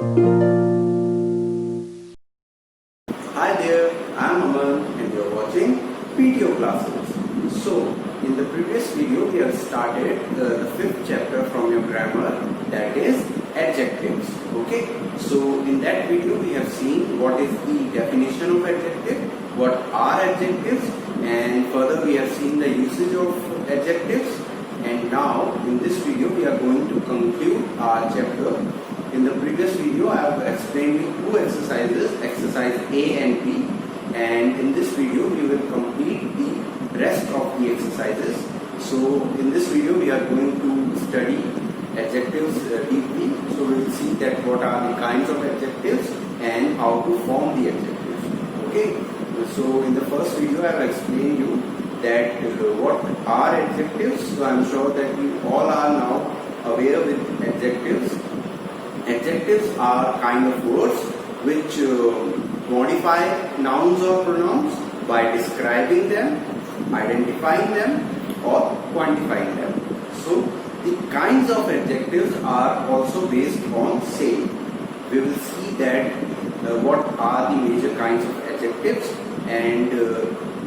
Hi there, I am Aman and you are watching PTO classes. So, in the previous video we have started the fifth chapter from your grammar, that is adjectives. Okay, so in that video we have seen what is the definition of adjective, what are adjectives, and further we have seen the usage of adjectives. And now in this video we are going to conclude our chapter. In the previous video I have explained you two exercises, exercise A and B, and in this video we will complete the rest of the exercises. So in this video we are going to study adjectives deeply. So we will see that what are the kinds of adjectives and how to form the adjectives. Okay, so in the first video I have explained you that what are adjectives. So I am sure that you all are now aware with adjectives. Adjectives are kind of words which modify nouns or pronouns by describing them, identifying them, or quantifying them. So the kinds of adjectives are also based on same. We will see that what are the major kinds of adjectives, and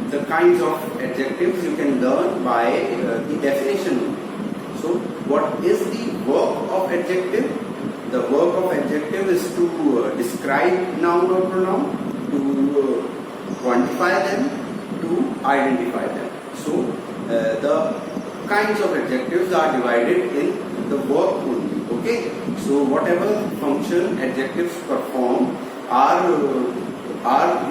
the kinds of adjectives you can learn by the definition. So what is the work of adjective? The work of adjective is to describe noun or pronoun, to quantify them, to identify them. So the kinds of adjectives are divided in the work only. Okay. So whatever function adjectives perform are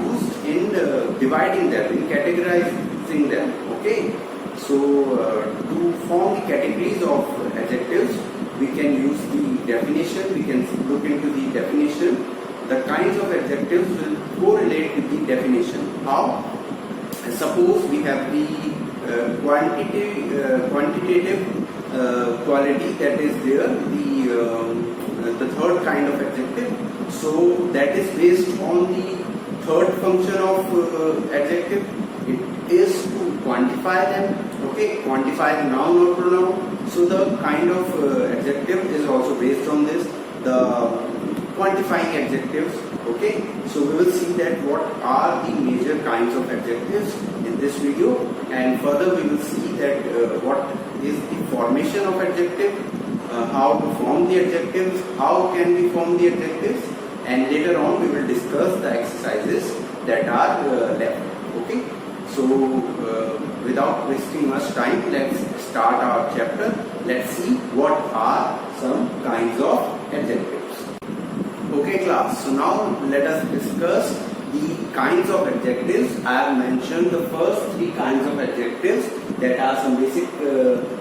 used in dividing them, in categorizing them. Okay. So to form the categories of adjectives, we can use the definition, we can look into the definition. The kinds of adjectives will correlate with the definition. How? Suppose we have the quantitative quality, that is there, the third kind of adjective. So that is based on the third function of adjective. It is to quantify them. Okay, quantify the noun or pronoun. So the kind of adjective is also based on this, the quantifying adjectives. Okay, so we will see that what are the major kinds of adjectives in this video, and further we will see that what is the formation of adjective, how to form the adjectives, how can we form the adjectives, and later on we will discuss the exercises that are left. Okay, so without wasting much time, let's start our chapter. Let's see what are some kinds of adjectives. Okay class, so now let us discuss the kinds of adjectives. I have mentioned the first three kinds of adjectives, that are some basic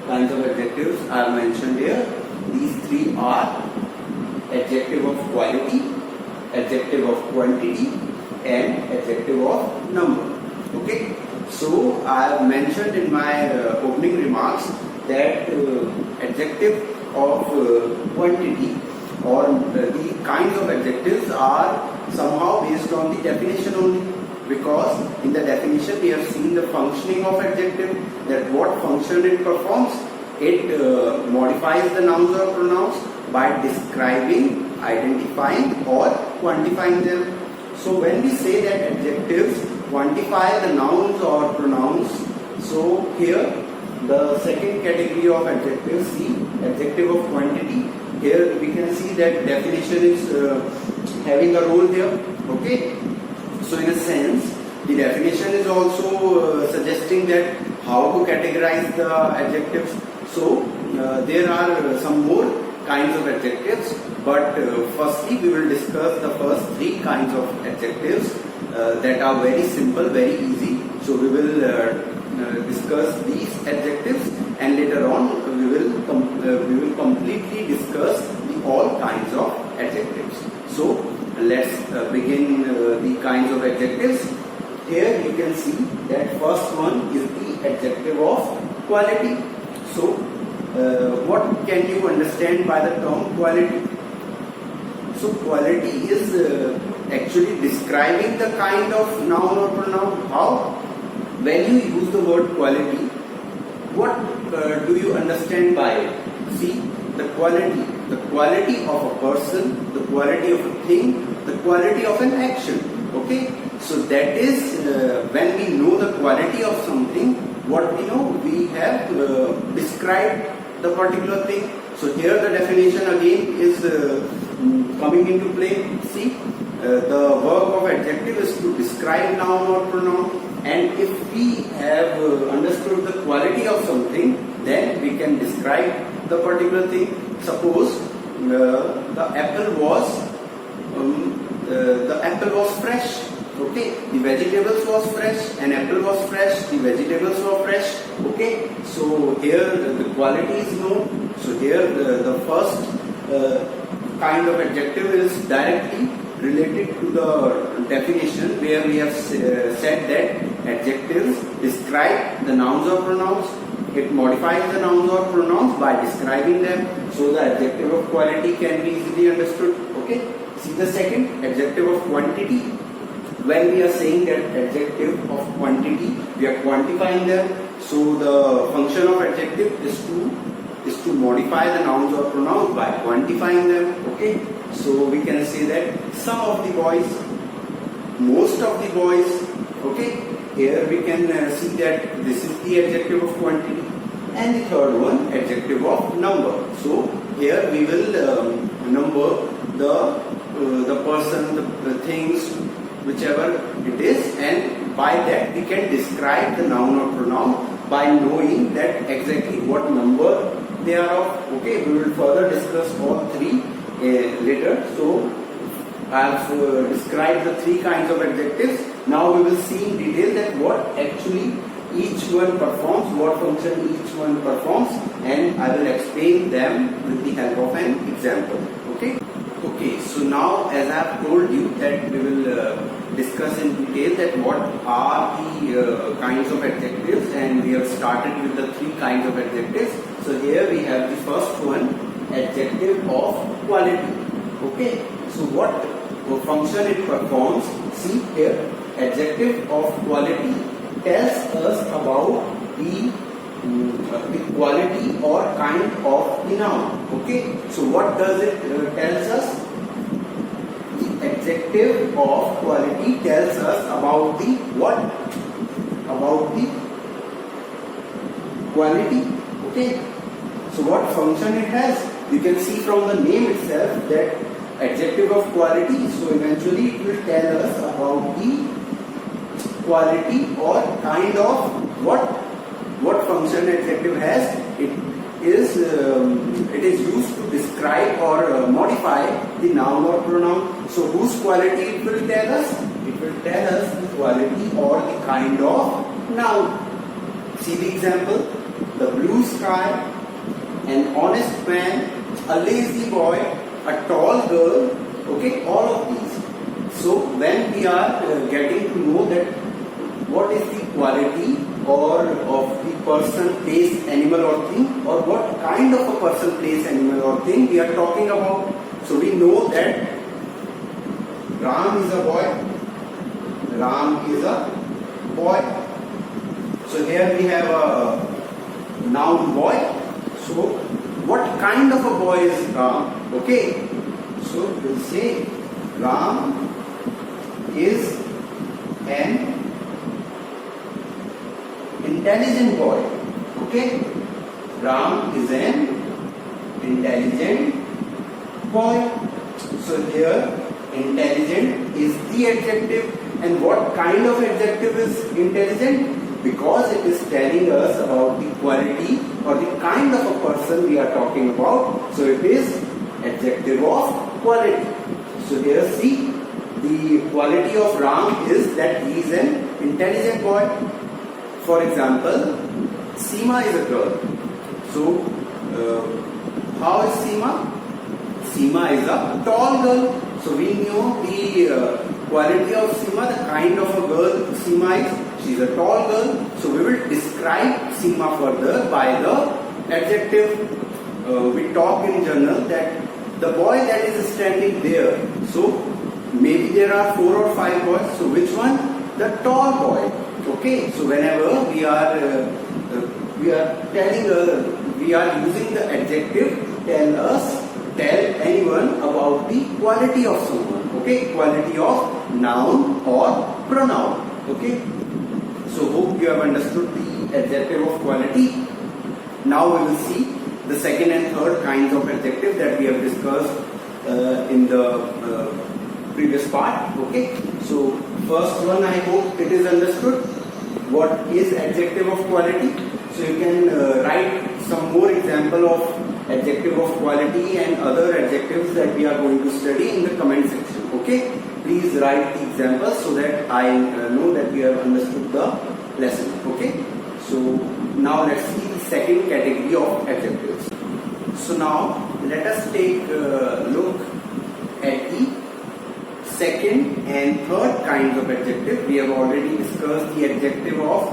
kinds of adjectives I have mentioned here. These three are adjective of quality, adjective of quantity, and adjective of number. Okay, so I have mentioned in my opening remarks that adjective of quantity, or the kinds of adjectives are somehow based on the definition only, because in the definition we have seen the functioning of adjective, that what function it performs. It modifies the nouns or pronouns by describing, identifying, or quantifying them. So when we say that adjectives quantify the nouns or pronouns, so here the second category of adjectives, see, adjective of quantity. Here we can see that definition is having a role here. Okay, so in a sense the definition is also suggesting that how to categorize the adjectives. So there are some more kinds of adjectives, but firstly we will discuss the first three kinds of adjectives that are very simple, very easy. So we will discuss these adjectives, and later on we will completely discuss the all kinds of adjectives. So let's begin the kinds of adjectives. Here you can see that first one is the adjective of quality. So what can you understand by the term quality? So quality is actually describing the kind of noun or pronoun. How? When you use the word quality, what do you understand by it? See, the quality the quality of a person, the quality of a thing, the quality of an action. Okay, so that is when we know the quality of something, what we know, we have described the particular thing. So here the definition again is coming into play. See, the work of adjective is to describe noun or pronoun, and if we have understood the quality of something, then we can describe the particular thing. Suppose the apple was fresh. Okay, the vegetables was fresh, an apple was fresh, the vegetables were fresh. Okay, so here the quality is known. So here the first kind of adjective is directly related to the definition, where we have said that adjectives describe the nouns or pronouns. It modifies the nouns or pronouns by describing them. So the adjective of quality can be easily understood. Okay, see the second, adjective of quantity. When we are saying that adjective of quantity, we are quantifying them. So the function of adjective is to modify the nouns or pronouns by quantifying them. Okay, so we can say that some of the boys, most of the boys. Okay, here we can see that this is the adjective of quantity. And the third one, adjective of number. So here we will number the person, the things, whichever it is, and by that we can describe the noun or pronoun by knowing that exactly what number they are of. Okay, we will further discuss all three later. So I have described the three kinds of adjectives. Now we will see in detail that what actually each one performs, what function each one performs, and I will explain them with the help of an example. Okay, so now as I have told you that we will discuss in detail that what are the kinds of adjectives, and we have started with the three kinds of adjectives. So here we have the first one, adjective of quality. Okay, so what function it performs? See here, adjective of quality tells us about the quality or kind of the noun. Okay, so what does it tells us? The adjective of quality tells us about the what? About the quality. Okay, so what function it has? You can see from the name itself that adjective of quality. So eventually it will tell us about the quality or kind of what function adjective has. It is used to describe or modify the noun or pronoun. So whose quality it will tell us? It will tell us the quality or the kind of noun. See the example: the blue sky, an honest man, a lazy boy, a tall girl. Okay, all of these. So when we are getting to know that what is the quality or of the person, place, animal or thing, or what kind of a person, place, animal or thing we are talking about. So we know that Ram is a boy. Ram is a boy. So here we have a noun boy. So what kind of a boy is Ram? Okay. So we'll say Ram is an intelligent boy. Okay, Ram is an intelligent boy. So here intelligent is the adjective, and what kind of adjective is intelligent? Because it is telling us about the quality or the kind of a person we are talking about. So it is adjective of quality. So here see, the quality of Ram is that he is an intelligent boy. For example, Seema is a girl. So, how is Seema? Seema is a tall girl. So, we know the quality of Seema, the kind of a girl Seema is. She is a tall girl. So, we will describe Seema further by the adjective. We talk in general that the boy that is standing there. So, maybe there are 4 or 5 boys. So, which one? The tall boy. Okay, so whenever we are telling we are using the adjective to tell us tell anyone about the quality of someone. Okay, quality of noun or pronoun. Okay, so hope you have understood the adjective of quality. Now we will see the second and third kinds of adjectives that we have discussed in the previous part. Okay, so first one, I hope it is understood. What is adjective of quality? So you can write some more example of adjective of quality and other adjectives that we are going to study in the comment section. Okay, please write the examples so that I know that we have understood the lesson. Okay, so now let's see the second category of adjectives. So now let us take a look at the second and third kinds of adjective. We have already discussed the adjective of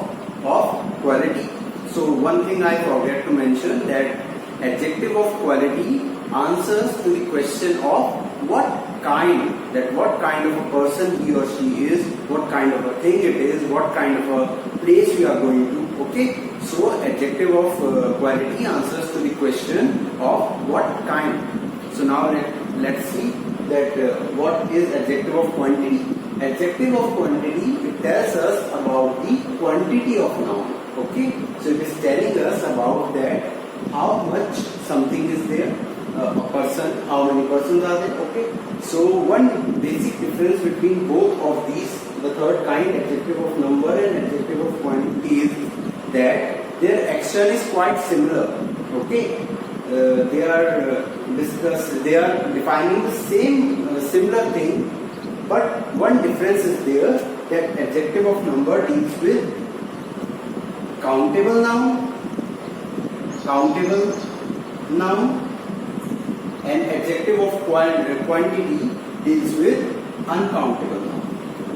quality. So one thing I forgot to mention, that adjective of quality answers to the question of what kind of a person he or she is, what kind of a thing it is, what kind of a place we are going to. Okay, so adjective of quality answers to the question of what kind. So now let's see that what is adjective of quantity. Adjective of quantity, it tells us about the quantity of noun. Okay, so it is telling us about that how much something is there, a person, how many persons are there. Okay, so one basic difference between both of these, the third kind, adjective of number and adjective of quantity, is that their action is quite similar. Okay, they are defining the same similar thing, but one difference is there, that adjective of number deals with countable noun, and adjective of quantity deals with uncountable noun.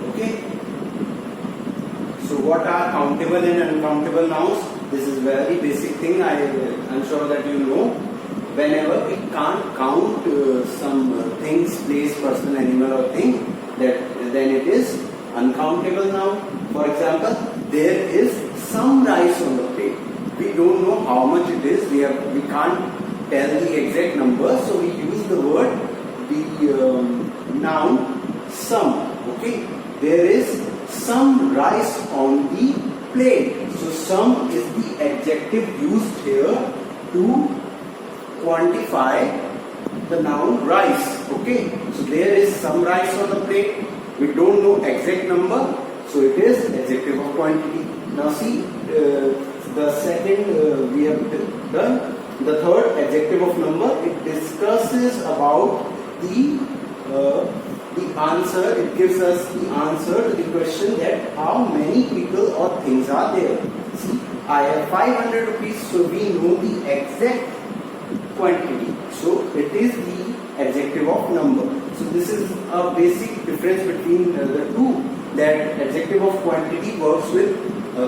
Okay, so what are countable and uncountable nouns? This is very basic thing. I'm sure that you know. Whenever we can't count some things, place, person, animal or thing, then it is uncountable noun. For example, there is some rice on the plate. We don't know how much it is. We can't tell the exact number, so we use the word, the noun some. Okay, there is some rice on the plate. So some is the adjective used here to quantify the noun rice. Okay, so there is some rice on the plate. We don't know exact number, so it is adjective of quantity. Now see, the second we have done. The third, adjective of number, it discusses about the answer. It gives us the answer to the question that how many people or things are there. See, I have 500 rupees, so we know the exact quantity. So it is the adjective of number. So this is a basic difference between the two, that adjective of quantity works with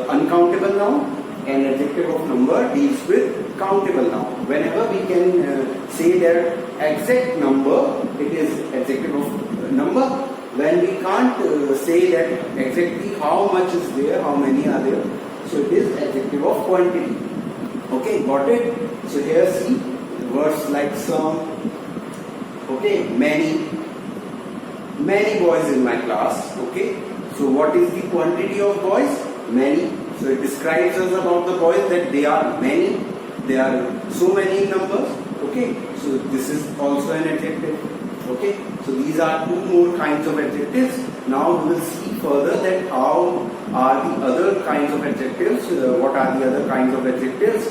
uncountable noun and adjective of number deals with countable noun. Whenever we can say that exact number, it is adjective of number. When we can't say that exactly how much is there, how many are there, so it is adjective of quantity. Okay, got it? So here see words like some, okay, many boys in my class. Okay, so what is the quantity of boys? Many. So it describes us about the boys that they are many. They are so many in numbers. Okay, so this is also an adjective. Okay, so these are two more kinds of adjectives. Now we will see further that how are the other kinds of adjectives. What are the other kinds of adjectives?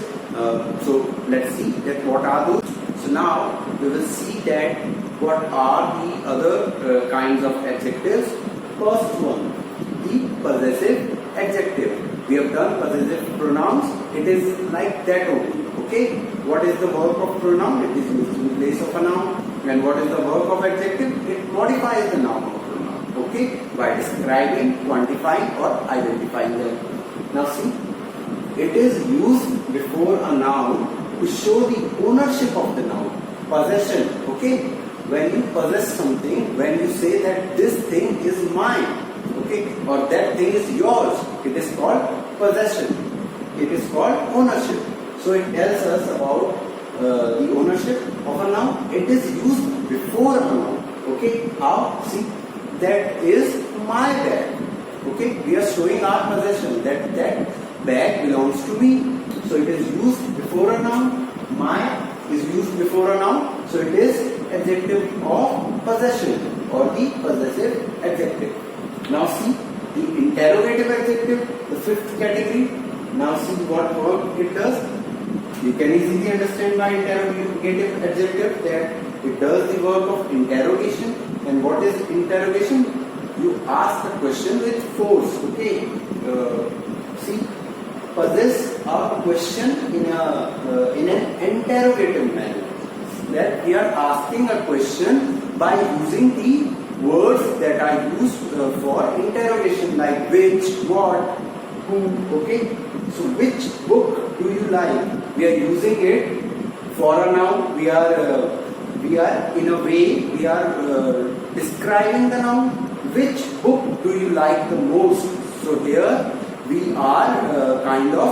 So let's see that what are those. So now we will see that what are the other kinds of adjectives. First one, the possessive adjective. We have done possessive pronouns. It is like that only. Okay, what is the verb of pronoun? It is used in place of a noun. And what is the verb of adjective? It modifies the noun of pronoun. Okay, by describing, quantifying or identifying them. Now see, it is used before a noun to show the ownership of the noun. Possession. Okay, when you possess something, when you say that this thing is mine, okay, or that thing is yours, it is called possession. It is called ownership. So it tells us about the ownership of a noun, it is used before a noun. Okay, how? See, that is my bag. Okay, we are showing our possession, that bag belongs to me. So it is used before a noun. My is used before a noun. So it is adjective of possession or the possessive adjective. Now see the interrogative adjective, the fifth category. Now see what work it does. You can easily understand by interrogative adjective that it does the work of interrogation. And what is interrogation? You ask the question with force. Okay. See, possess a question in an interrogative manner. That we are asking a question by using the words that are used for interrogation, like which, what, who. Okay. So which book do you like? We are using it for a noun. We are in a way we are describing the noun. Which book do you like the most? So here we are kind of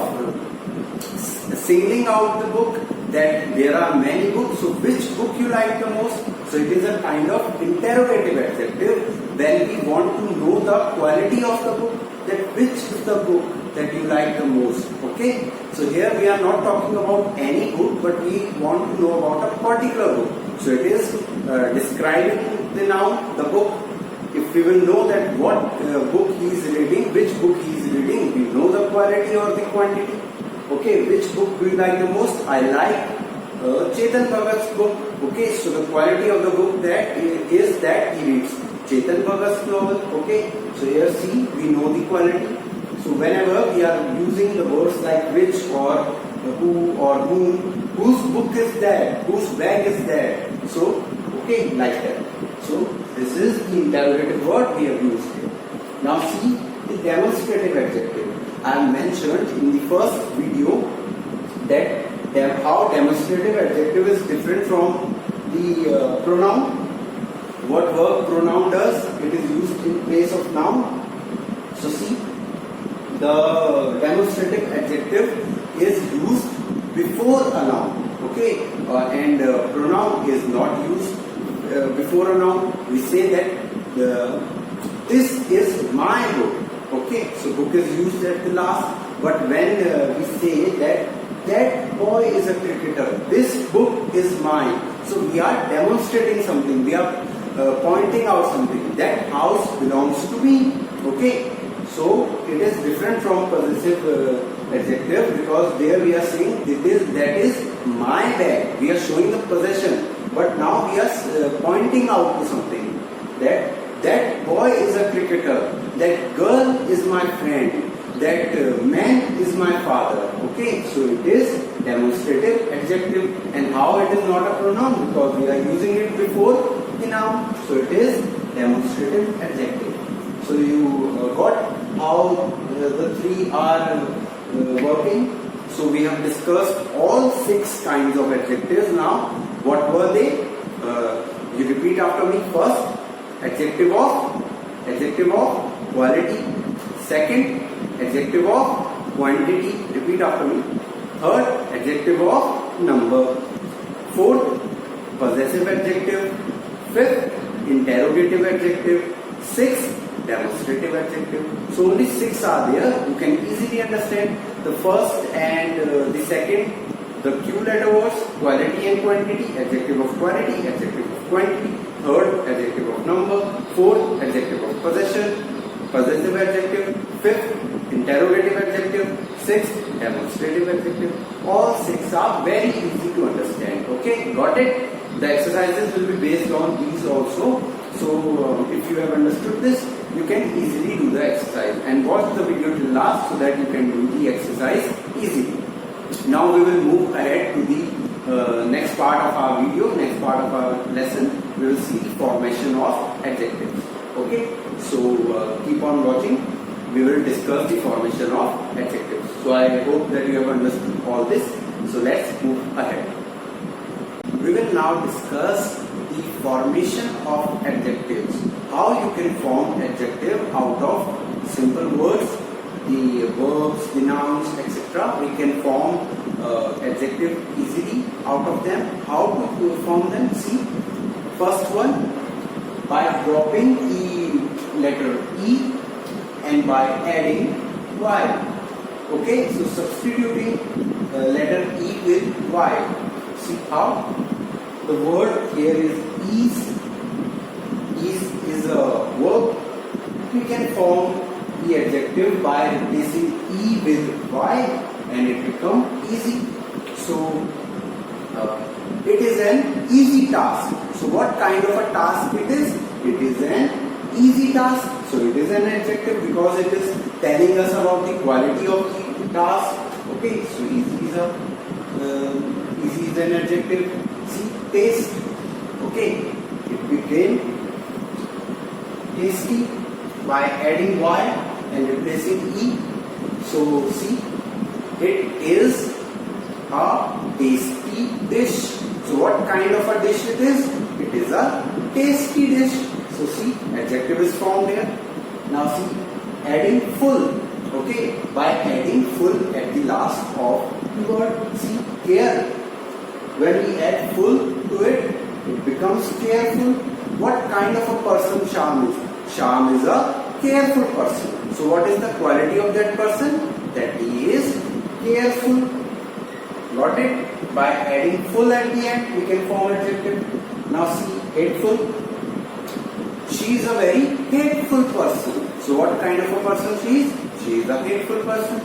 singling out the book, that there are many books. So which book you like the most? So it is a kind of interrogative adjective when we want to know the quality of the book, that which is the book that you like the most. Okay, so here we are not talking about any book, but we want to know about a particular book. So it is describing the noun, the book. If we will know that what book he is reading, which book he is reading, we know the quality or the quantity. Okay, which book do you like the most? I like Chetan Bhagat's book. Okay, so the quality of the book that is that he reads Chetan Bhagat's novel. Okay, so here see, we know the quality. So whenever we are using the words like which or who or whom, whose book is that, whose bag is that. So okay, like that. So this is the interrogative word we have used here. Now see the demonstrative adjective. I have mentioned in the first video that how demonstrative adjective is different from the pronoun. What work pronoun does? It is used in place of noun. So see, the demonstrative adjective is used before a noun. Okay, and pronoun is not used before a noun. We say that this is my book. Okay, so book is used at the last. But when we say that boy is a cricketer, this book is mine. So we are demonstrating something. We are pointing out something. That house belongs to me. Okay, so it is different from possessive adjective, because there we are saying that is my bag. We are showing the possession. But now we are pointing out to something, that boy is a cricketer, that girl is my friend, that man is my father. Okay, so it is demonstrative adjective. And how it is not a pronoun? Because we are using it before the noun. So it is demonstrative adjective. So you got how the three are working. So we have discussed all 6 kinds of adjectives. Now what were they? You repeat after me. First, adjective of quality. Second, adjective of quantity. Repeat after me. Third, adjective of number. Fourth, possessive adjective. Fifth, interrogative adjective. Sixth, demonstrative adjective. So only 6 are there. You can easily understand the first and the second. The Q letter words, quality and quantity, adjective of quality, adjective of quantity. Third, adjective of number. Fourth, adjective of possession, possessive adjective. Fifth, interrogative adjective. Sixth, demonstrative adjective. All 6 are very easy to understand. Okay, got it? The exercises will be based on these also. So if you have understood this, you can easily do the exercise. And watch the video till last so that you can do the exercise easily. Now we will move ahead to the next part of our video, next part of our lesson. We will see the formation of adjectives. Okay, so keep on watching. We will discuss the formation of adjectives. So I hope that you have understood all this. So let's move ahead. We will now discuss the formation of adjectives. How you can form adjective out of simple words, the verbs, the nouns, etc. We can form adjective easily out of them. How to form them? See, first one, by dropping letter E and by adding Y. Okay, so substituting letter E with Y. See how? The word here is is. Is a verb. We can form the adjective by replacing E with Y and it becomes easy. So it is an easy task. So what kind of a task it is? It is an easy task. So it is an adjective because it is telling us about the quality of the task. Okay, so easy is an adjective. See, taste. Okay, it became tasty by adding Y and replacing E. So see, it is a tasty dish. So what kind of a dish it is? It is a tasty dish. So see, adjective is formed here. Now see, adding full. Okay, by adding full at the last of the word. See, care. When we add full to it, it becomes careful. What kind of a person Shyam is? Shyam is a careful person. So what is the quality of that person? That he is careful. Got it? By adding full at the end, we can form adjective. Now see, hateful. She is a very hateful person. So what kind of a person she is? She is a hateful person.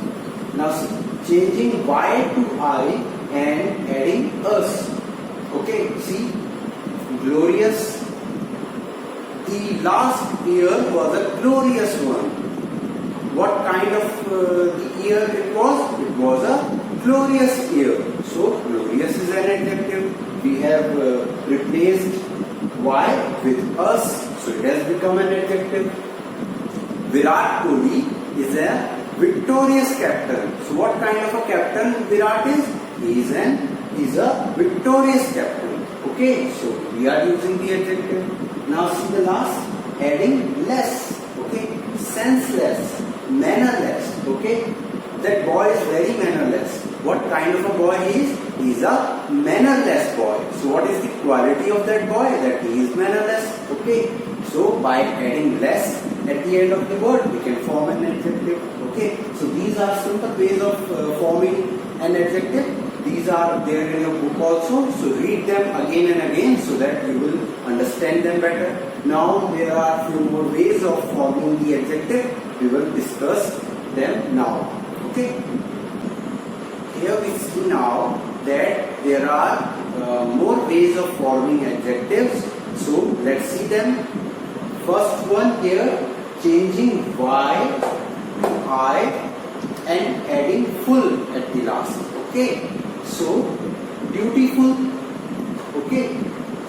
Now see, changing Y to I and adding us. Okay, see, glorious. The last year was a glorious one. What kind of the year it was? It was a glorious year. So glorious is an adjective. We have replaced Y with us. So it has become an adjective. Virat Kohli is a victorious captain. So what kind of a captain Virat is? He is a victorious captain. Okay, so we are using the adjective. Now see the last, adding less. Okay, senseless, mannerless. Okay, that boy is very mannerless. What kind of a boy he is? He is a mannerless boy. So what is the quality of that boy? That he is mannerless. Okay, so by adding less at the end of the word, we can form an adjective. Okay, so these are simple ways of forming an adjective. These are there in your book also. So read them again and again so that you will understand them better. Now there are few more ways of forming the adjective. We will discuss them now. Okay. Here we see now that there are more ways of forming adjectives. So let's see them. First one here, changing Y to I and adding full at the last. Okay. So beautiful. Okay.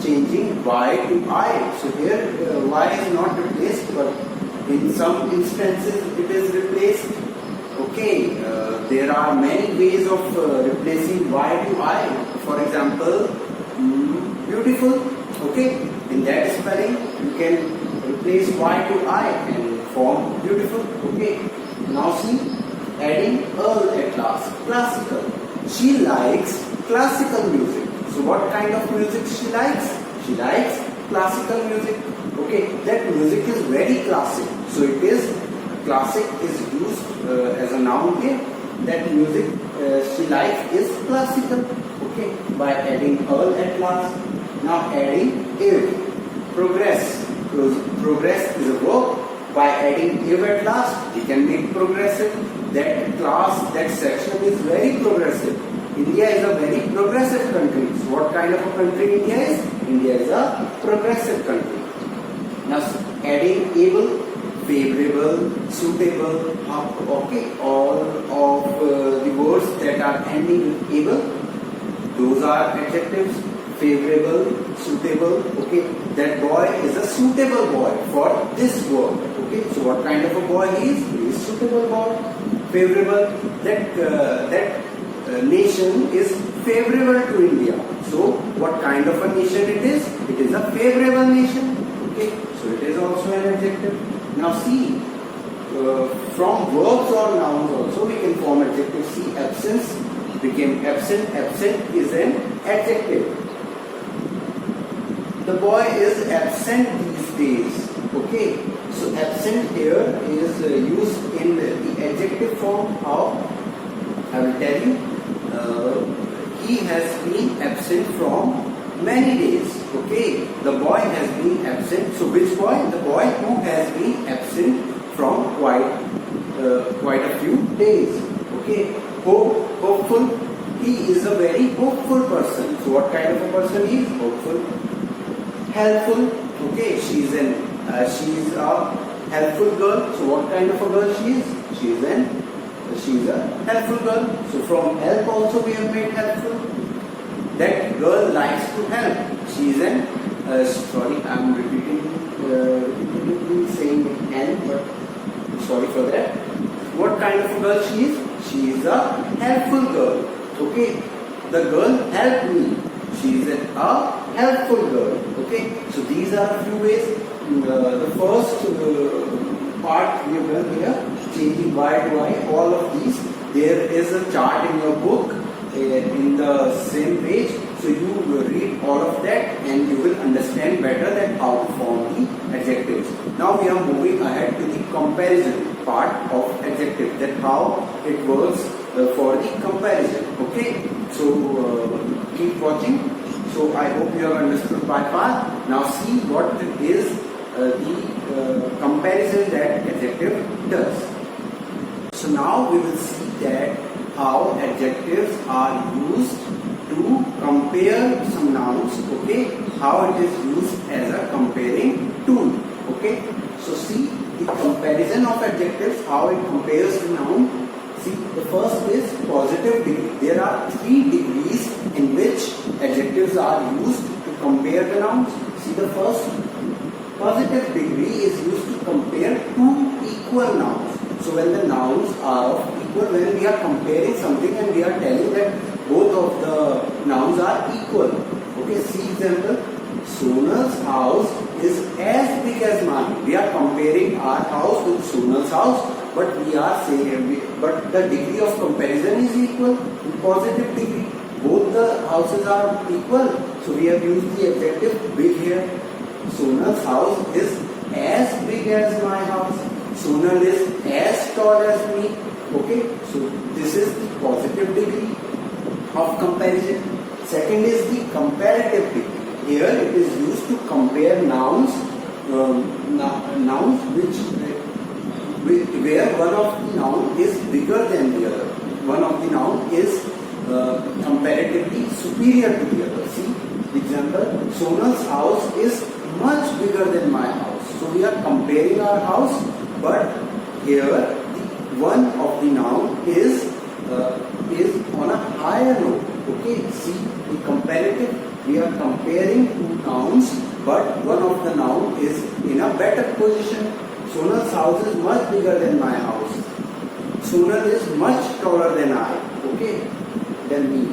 Changing Y to I. So here Y is not replaced, but in some instances it is replaced. Okay, there are many ways of replacing Y to I. For example, beautiful. Okay, in that spelling you can replace Y to I and form beautiful. Okay, now see, adding al at last. Classical. She likes classical music. So what kind of music she likes? She likes classical music. Okay, that music is very classic. So it is classic is used as a noun here. That music she likes is classical. Okay, by adding al at last. Now adding if. Progress. Progress is a verb. By adding if at last, we can make progressive. That class, that section is very progressive. India is a very progressive country. So what kind of a country India is? India is a progressive country. Now adding able, favorable, suitable. Okay, all of the words that are ending with able, those are adjectives. Favorable, suitable. Okay, that boy is a suitable boy for this work. Okay, so what kind of a boy he is? He is suitable boy. Favorable. That nation is favorable to India. So what kind of a nation it is? It is a favorable nation. Okay, so it is also an adjective. Now see, from verbs or nouns also we can form adjectives. See, absence, became absent. Absent is an adjective. The boy is absent these days. Okay, so absent here is used in the adjective form. How? I will tell you. He has been absent from many days. Okay, the boy has been absent. So which boy? The boy who has been absent from quite a few days. Okay, hopeful. He is a very hopeful person. So what kind of a person he is? Hopeful. Helpful. Okay, she is a helpful girl. So what kind of a girl she is? She is a helpful girl. So from help also we have made helpful. That girl likes to help. She is an sorry, I am repeatedly saying help, but sorry for that. What kind of a girl she is? She is a helpful girl. Okay, the girl helped me. She is a helpful girl. Okay, so these are a few ways. The first part we have done here, changing Y to I, all of these. There is a chart in your book in the same page. So you will read all of that and you will understand better that how to form the adjectives. Now we are moving ahead to the comparison part of adjective, that how it works for the comparison. Okay, so keep watching. So I hope you have understood by far. Now see what is the comparison that adjective does. So now we will see that how adjectives are used to compare some nouns. Okay, how it is used as a comparing tool. Okay, so see the comparison of adjectives, how it compares the noun. See, the first is positive degree. There are 3 degrees in which adjectives are used to compare the nouns. See, the first positive degree is used to compare 2 equal nouns. So when the nouns are of equal, when we are comparing something and we are telling that both of the nouns are equal. Okay, see example. Sonal's house is as big as mine. We are comparing our house with Sonal's house, but we are saying, but the degree of comparison is equal, positive degree. Both the houses are equal. So we have used the adjective big here. Sonal's house is as big as my house. Sonal is as tall as me. Okay, so this is the positive degree of comparison. Second is the comparative degree. Here it is used to compare nouns, where one of the noun is bigger than the other. One of the noun is comparatively superior to the other. See, example, Sonal's house is much bigger than my house. So we are comparing our house, but here one of the noun is on a higher note. Okay, see the comparative. We are comparing 2 nouns, but one of the noun is in a better position. Sonal's house is much bigger than my house. Sonal is much taller than I. Okay, than me.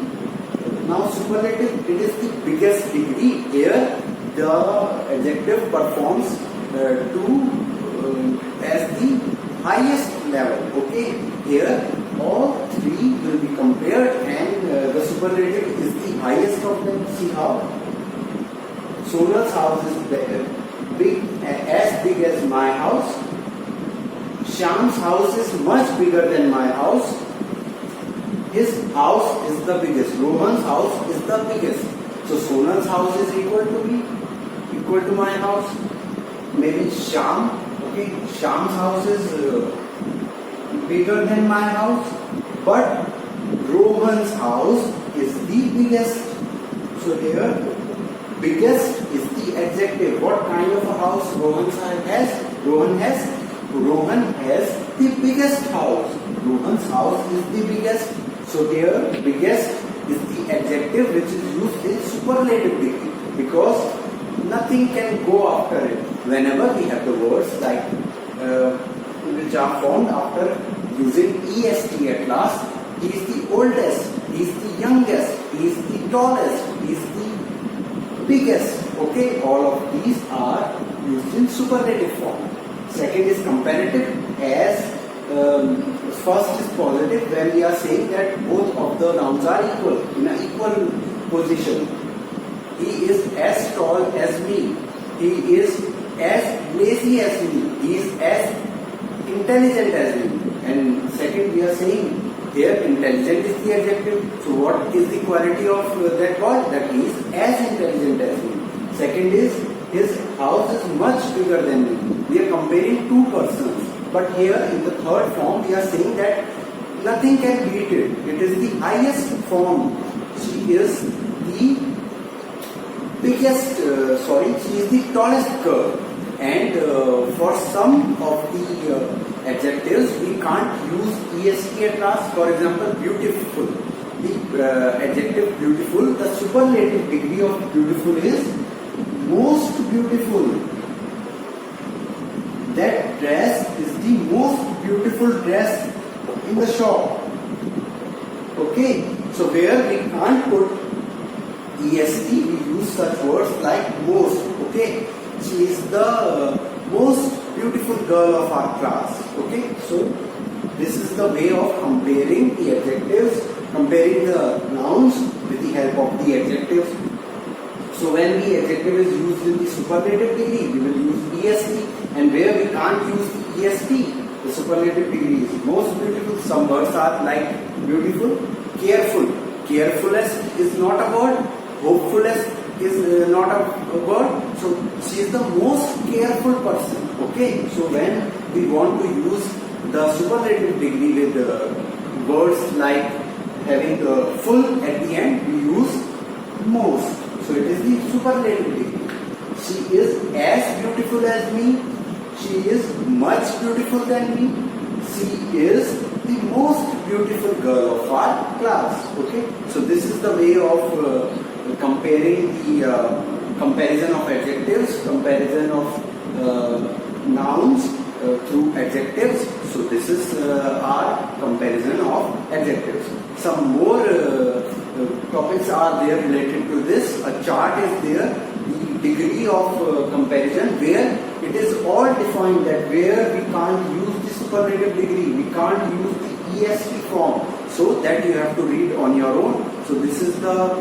Now superlative, it is the biggest degree. Here the adjective performs as the highest level. Okay, here all 3 will be compared and the superlative is the highest of them. See how? Sonal's house is as big as my house. Shyam's house is much bigger than my house. His house is the biggest. Rohan's house is the biggest. So Sonal's house is equal to me, equal to my house. Maybe Shyam. Okay, Shyam's house is bigger than my house, but Rohan's house is the biggest. So here, biggest is the adjective. What kind of a house Rohan has? Rohan has the biggest house. Rohan's house is the biggest. So here, biggest is the adjective which is used in superlative degree, because nothing can go after it. Whenever we have the words like which are formed after using est at last, he is the oldest, he is the youngest, he is the tallest, he is the biggest. Okay, all of these are used in superlative form. Second is comparative, as first is positive when we are saying that both of the nouns are equal, in an equal position. He is as tall as me. He is as lazy as me. He is as intelligent as me. And second, we are saying here intelligent is the adjective. So what is the quality of that boy? That he is as intelligent as me. Second is his house is much bigger than me. We are comparing two persons. But here in the third form, we are saying that nothing can beat it. It is the highest form. She is the biggest, she is the tallest girl. And for some of the adjectives, we can't use est at last. For example, beautiful. The adjective beautiful, the superlative degree of beautiful is most beautiful. That dress is the most beautiful dress in the shop. Okay, so where we can't put est, we use such words like most. Okay, she is the most beautiful girl of our class. Okay, so this is the way of comparing the adjectives, comparing the nouns with the help of the adjectives. So when the adjective is used in the superlative degree, we will use est, and where we can't use est, the superlative degree is most beautiful. Some words are like beautiful, careful. Carefulest is not a word. Hopefulest is not a word. So she is the most careful person. Okay. So when we want to use the superlative degree with words like having the full at the end, we use most. So it is the superlative degree. She is as beautiful as me. She is much beautiful than me. She is the most beautiful girl of our class. Okay. So this is the way of comparing the comparison of adjectives, comparison of nouns through adjectives. So this is our comparison of adjectives. Some more topics are there related to this. A chart is there, the degree of comparison, where it is all defined that where we can't use the superlative degree, we can't use the est form. So that you have to read on your own. So this is the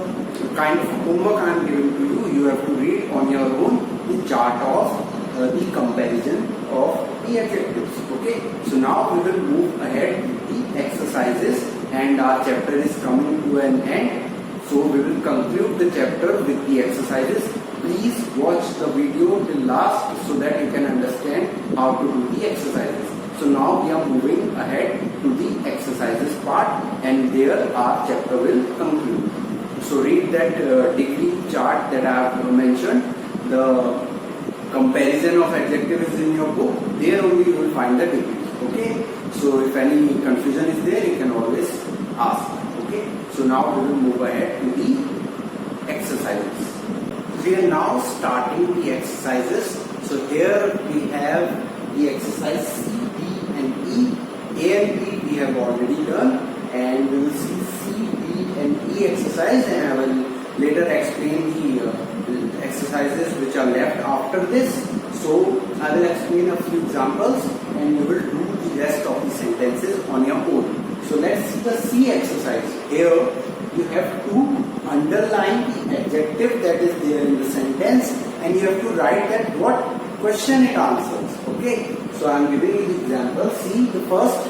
kind of homework I am giving to you. You have to read on your own the chart of the comparison of the adjectives. Okay. So now we will move ahead with the exercises, and our chapter is coming to an end. So we will conclude the chapter with the exercises. Please watch the video till last so that you can understand how to do the exercises. So now we are moving ahead to the exercises part, and there our chapter will conclude. So read that degree chart that I have mentioned. The comparison of adjective is in your book. There only you will find the degrees. Okay. So if any confusion is there, you can always ask. Okay. So now we will move ahead to the exercises. We are now starting the exercises. So here we have the exercise C, D and E. A and B we have already done, and we will see C, D and E exercise, and I will later explain the exercises which are left after this. So I will explain a few examples, and you will do the rest of the sentences on your own. So let's see the C exercise. Here you have to underline the adjective that is there in the sentence, and you have to write that what question it answers. Okay. So I am giving you the example. See the first.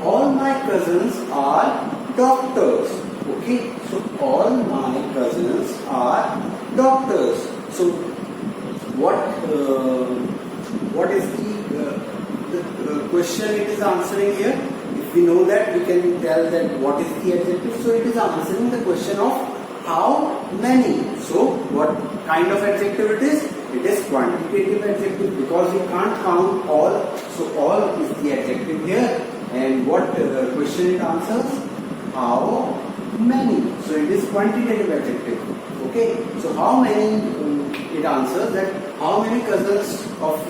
All my cousins are doctors. Okay. So all my cousins are doctors. So what is the question it is answering here? If we know that, we can tell that what is the adjective. So it is answering the question of how many. So what kind of adjective it is? It is quantitative adjective, because we can't count all. So all is the adjective here. And what question it answers? How many. So it is quantitative adjective. Okay. So how many it answers that how many cousins of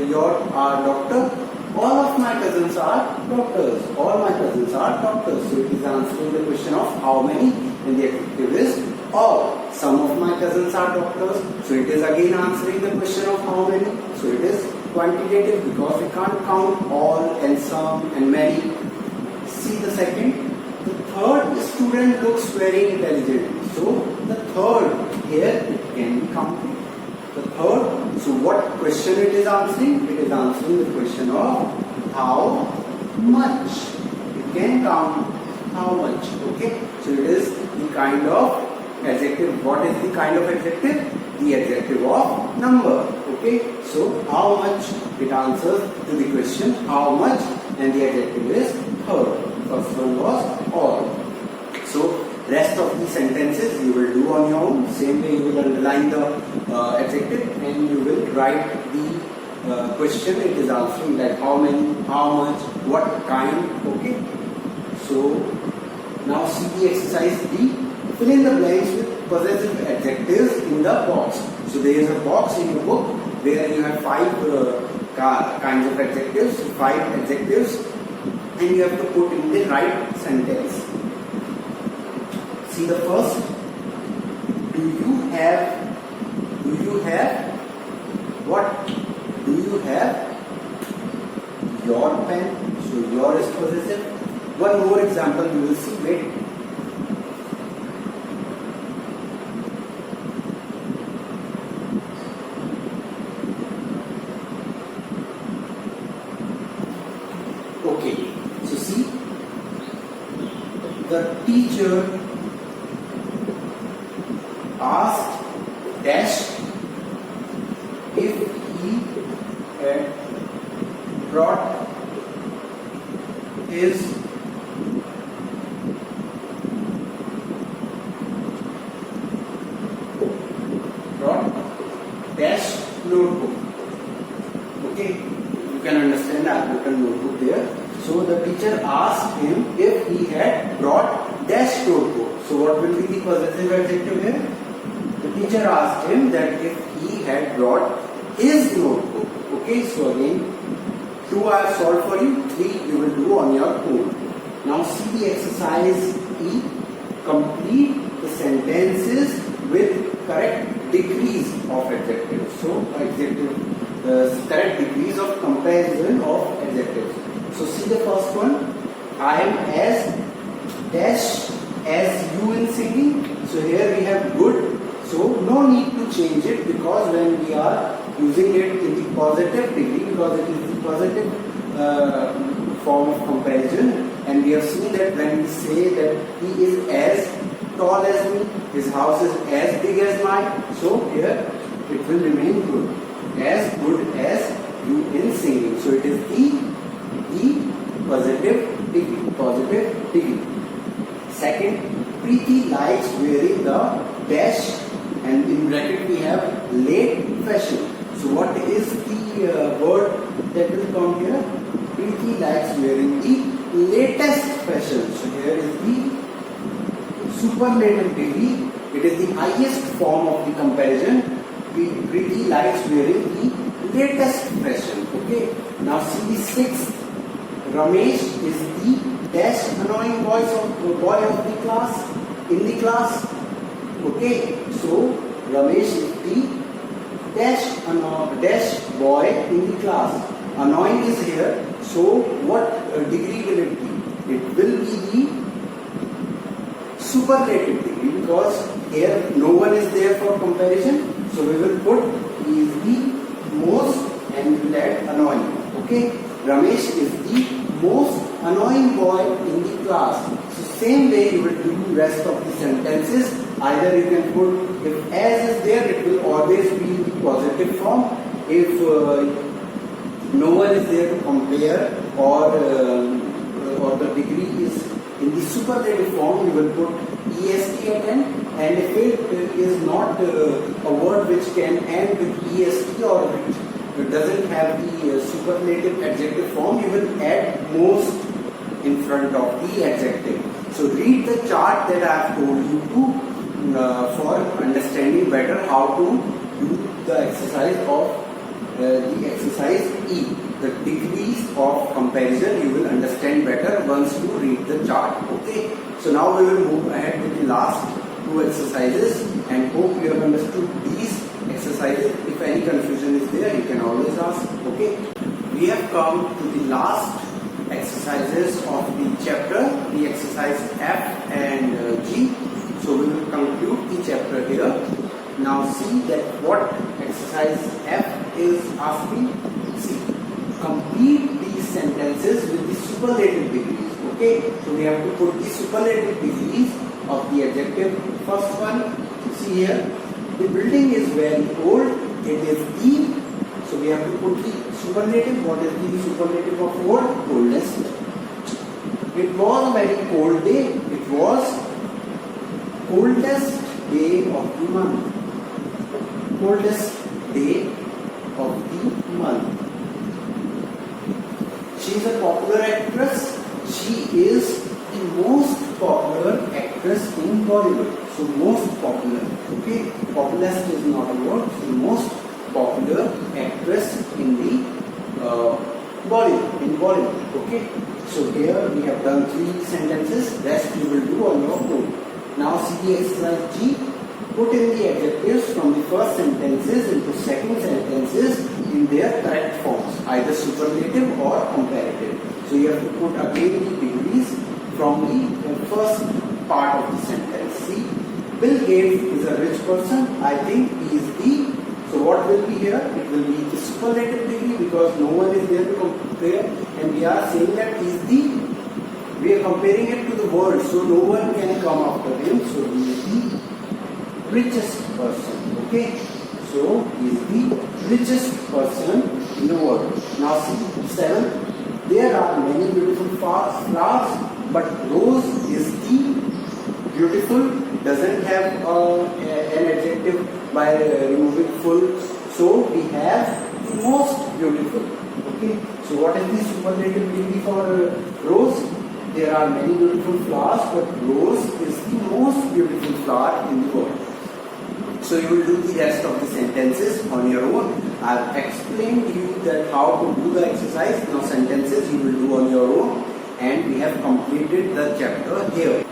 your are doctor? All of my cousins are doctors. All my cousins are doctors. So it is answering the question of how many, and the adjective is all. Some of my cousins are doctors. So it is again answering the question of how many. So it is quantitative because we can't count all and some and many. See the second. The third student looks very intelligent. So the third here it can be counted. The third. So what question it is answering? It is answering the question of how much. It can count how much. Okay. So it is the kind of adjective. What is the kind of adjective? The adjective of number. Okay. So how much it answers to the question how much, and the adjective is third. First one was all. So rest of the sentences you will do on your own. Same way you will underline the adjective and you will write the question. It is answering that how many, how much, what kind. Okay. So now see the exercise B. Fill in the blanks with possessive adjectives in the box. So there is a box in your book where you have 5 kinds of adjectives, 5 adjectives, and you have to put in the right sentence. See the first. Do you have what? Do you have your pen? So your is possessive. One more example you will see. Wait. Okay. So see, the teacher asked Dash if he had brought his Dash notebook. Okay, you can understand I have written notebook there. So the teacher asked him if he had brought Dash notebook. So what will be the possessive adjective here? The teacher asked him that if he had brought his notebook. Okay, so again 2 I have solved for you, 3 you will do on your own. Now see the exercise E. Complete the sentences with correct degrees of adjectives. So adjective, correct degrees of comparison of adjectives. So see the first one. I am as dash as you in singing. So here we have good. So no need to change it because when we are using it in the positive degree, because it is the positive form of comparison, and we have seen that when we say that he is as tall as me, his house is as big as mine, so here it will remain good. As good as you in singing. So it is the positive degree. Second, Preeti likes wearing the dash, and in bracket we have late fashion. So what is the word that will come here? Preeti likes wearing the latest fashion. So here is the superlative degree. It is the highest form of the comparison. Preeti likes wearing the latest fashion. Okay. Now see the sixth. Ramesh is the dash annoying boy of the class. In the class. Okay. So Ramesh is the dash boy in the class. Annoying is here. So what degree will it be? It will be the superlative degree because here no one is there for comparison. So we will put he is the most and we will add annoying. Okay. Ramesh is the most annoying boy in the class. So same way you will do rest of the sentences. Either you can put if as is there, it will always be in the positive form. If no one is there to compare or the degree is in the superlative form, you will put est at end. And if it is not a word which can end with est or which doesn't have the superlative adjective form, you will add most in front of the adjective. So read the chart that I have told you to for understanding better how to do the exercise of the exercise E. The degrees of comparison you will understand better once you read the chart. Okay. So now we will move ahead with the last 2 exercises and hope you have understood these exercises exercises. If any confusion is there, you can always ask. Okay. We have come to the last exercises of the chapter, the exercise F and G. So we will conclude the chapter here. Now see that what exercise F is asking. See, complete these sentences with the superlative degrees. Okay, so we have to put the superlative degrees of the adjective. First one, see here, the building is very old, it is deep. So we have to put the superlative. What is the superlative of old? Oldest. It was a very cold day. It was coldest day of the month. Coldest day of the month. She is a popular actress. She is the most popular actress in Bollywood. So most popular. Okay, populist is not a word. The most popular actress in the Bollywood. Okay, so here we have done 3 sentences. Rest you will do on your own. Now see the exercise G. Put in the adjectives from the first sentences into second sentences in their correct forms, either superlative or comparative. So you have to put again the degrees from the first part of the sentence. See, Bill Gates is a rich person. I think he is the. So what will be here? It will be the superlative degree because no one is there to compare, and we are saying that he is the. We are comparing it to the world, so no one can come after him. So he is the richest person. Okay, so he is the richest person in the world. Now see 7. There are many beautiful flowers, but rose is the beautiful. Doesn't have an adjective by removing full. So we have the most beautiful. Okay, so what is the superlative degree for rose? There are many beautiful flowers, but rose is the most beautiful flower in the world. So you will do the rest of the sentences on your own. I have explained to you that how to do the exercise. Now sentences you will do on your own, and we have completed the chapter here.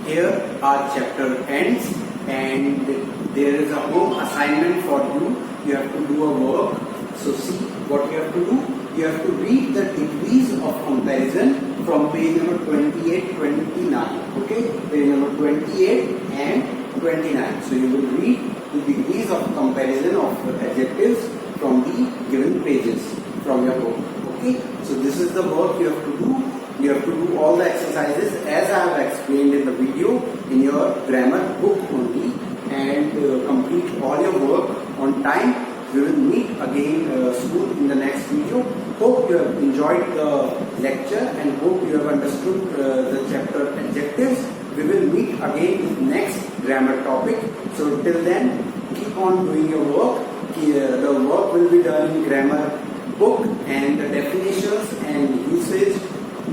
Here our chapter ends, and there is a home assignment for you. You have to do a work. So see what you have to do. You have to read the degrees of comparison from page number 28-29. Okay, page number 28 and 29. So you will read the degrees of comparison of adjectives from the given pages from your book. Okay, so this is the work you have to do. You have to do all the exercises as I have explained in the video in your grammar book only, and complete all your work on time. We will meet again soon in the next video. Hope you have enjoyed the lecture and hope you have understood the chapter adjectives. We will meet again with next grammar topic. So till then, keep on doing your work. The work will be done in grammar book, and the definitions and usage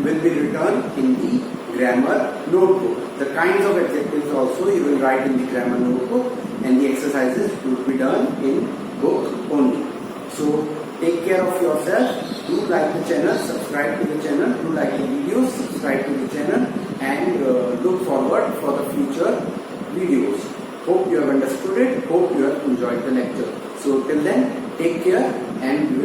will be written in the grammar notebook. The kinds of adjectives also you will write in the grammar notebook, and the exercises will be done in book only. So take care of yourself. Do like the channel, subscribe to the channel, do like the videos, subscribe to the channel, and look forward for the future videos. Hope you have understood it. Hope you have enjoyed the lecture. So till then, take care, and